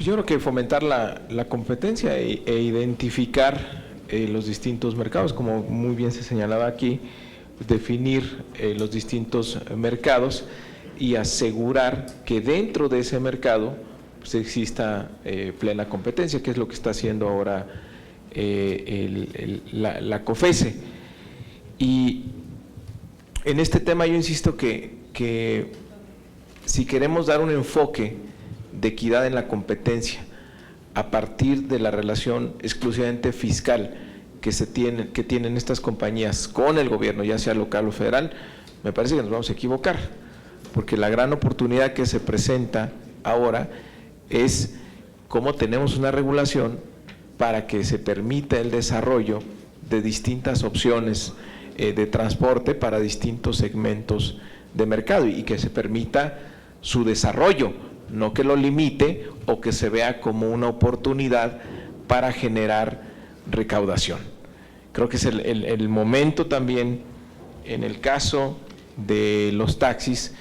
Yo creo que fomentar la competencia e identificar los distintos mercados, como muy bien se señalaba aquí, definir los distintos mercados y asegurar que dentro de ese mercado pues, exista plena competencia, que es lo que está haciendo ahora la COFECE. Y en este tema yo insisto que si queremos dar un enfoque de equidad en la competencia a partir de la relación exclusivamente fiscal que tienen estas compañías con el gobierno, ya sea local o federal, me parece que nos vamos a equivocar, porque la gran oportunidad que se presenta ahora es cómo tenemos una regulación para que se permita el desarrollo de distintas opciones de transporte para distintos segmentos de mercado y que se permita su desarrollo, no que lo limite o que se vea como una oportunidad para generar recaudación. Creo que es el momento también, en el caso de los taxis,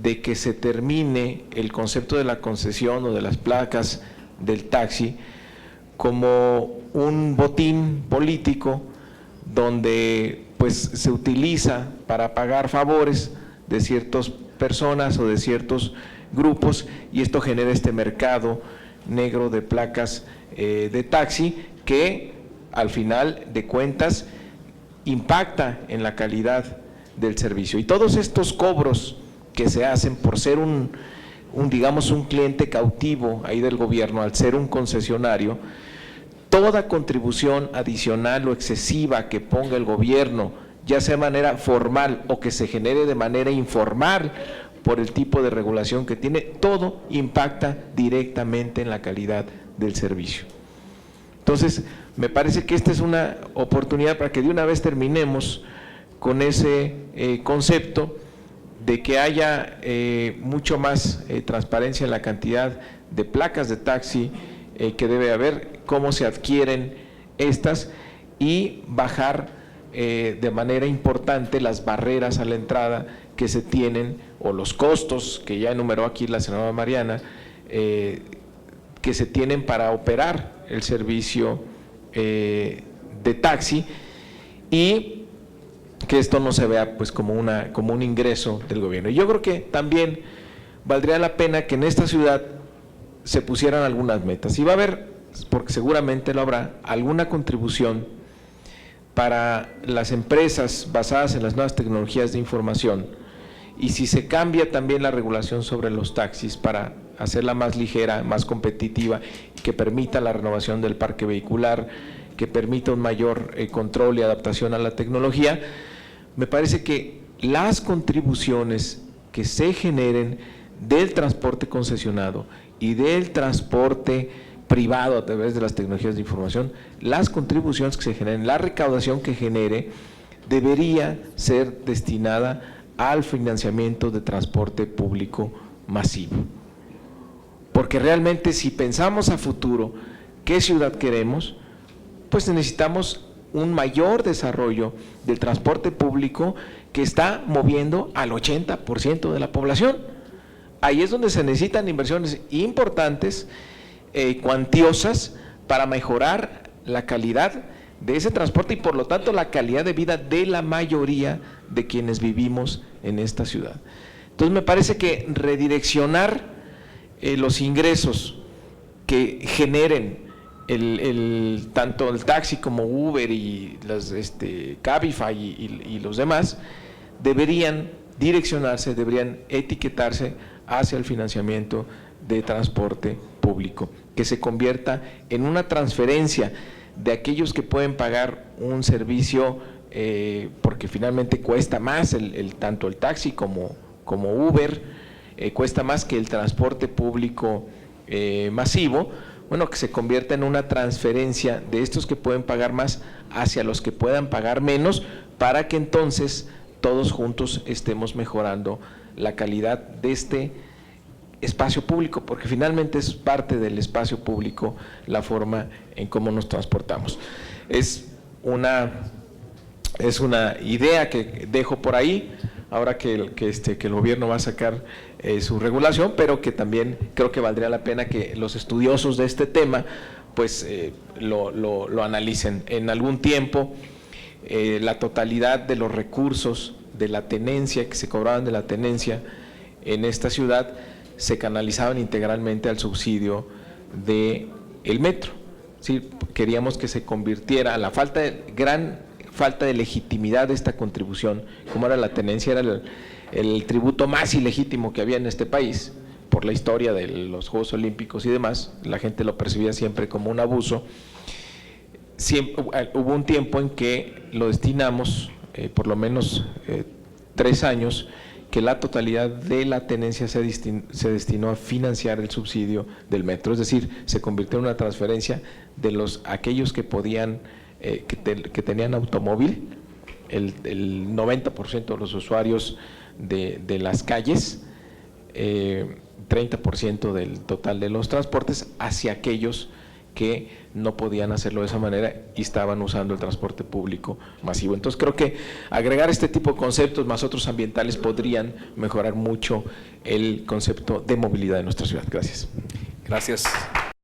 de que se termine el concepto de la concesión o de las placas del taxi como un botín político donde pues se utiliza para pagar favores de ciertas personas o de ciertos grupos y esto genera este mercado negro de placas de taxi que al final de cuentas impacta en la calidad del servicio. Y todos estos cobros que se hacen por ser digamos un cliente cautivo ahí del gobierno, al ser un concesionario, toda contribución adicional o excesiva que ponga el gobierno, ya sea de manera formal o que se genere de manera informal por el tipo de regulación que tiene, todo impacta directamente en la calidad del servicio. Entonces, me parece que esta es una oportunidad para que de una vez terminemos con ese concepto de que haya mucho más transparencia en la cantidad de placas de taxi que debe haber, cómo se adquieren estas y bajar de manera importante las barreras a la entrada que se tienen o los costos que ya enumeró aquí la senadora Mariana que se tienen para operar el servicio de taxi y que esto no se vea pues como un ingreso del gobierno. Y yo creo que también valdría la pena que en esta ciudad se pusieran algunas metas y va a haber, porque seguramente lo habrá, alguna contribución para las empresas basadas en las nuevas tecnologías de información y si se cambia también la regulación sobre los taxis para hacerla más ligera, más competitiva, que permita la renovación del parque vehicular, que permita un mayor control y adaptación a la tecnología, me parece que las contribuciones que se generen del transporte concesionado y del transporte privado a través de las tecnologías de información, las contribuciones que se generen, la recaudación que genere, debería ser destinada al financiamiento de transporte público masivo. Porque realmente si pensamos a futuro qué ciudad queremos, pues necesitamos un mayor desarrollo del transporte público que está moviendo al 80% de la población. Ahí es donde se necesitan inversiones importantes, cuantiosas, para mejorar la calidad de ese transporte y por lo tanto la calidad de vida de la mayoría de quienes vivimos en esta ciudad. Entonces me parece que redireccionar los ingresos que generen tanto el taxi como Uber y las Cabify y los demás deberían direccionarse, deberían etiquetarse hacia el financiamiento de transporte público, que se convierta en una transferencia de aquellos que pueden pagar un servicio porque finalmente cuesta más tanto el taxi como Uber, cuesta más que el transporte público masivo, bueno, que se convierta en una transferencia de estos que pueden pagar más hacia los que puedan pagar menos, para que entonces todos juntos estemos mejorando la calidad de este espacio público, porque finalmente es parte del espacio público la forma en cómo nos transportamos. Es una idea que dejo por ahí ahora que el gobierno va a sacar su regulación, pero que también creo que valdría la pena que los estudiosos de este tema pues lo analicen. En algún tiempo la totalidad de los recursos de la tenencia, que se cobraban de la tenencia en esta ciudad, se canalizaban integralmente al subsidio del metro. ¿Sí? Queríamos que se convirtiera, a la gran falta de legitimidad de esta contribución, como era la tenencia, era el tributo más ilegítimo que había en este país, por la historia de los Juegos Olímpicos y demás, la gente lo percibía siempre como un abuso. Hubo un tiempo en que lo destinamos, por lo menos 3 años, que la totalidad de la tenencia se destinó a financiar el subsidio del metro, es decir, se convirtió en una transferencia de aquellos que podían, que tenían automóvil, el 90% de los usuarios de las calles, 30% del total de los transportes, hacia aquellos que no podían hacerlo de esa manera y estaban usando el transporte público masivo. Entonces creo que agregar este tipo de conceptos más otros ambientales podrían mejorar mucho el concepto de movilidad de nuestra ciudad. Gracias. Gracias.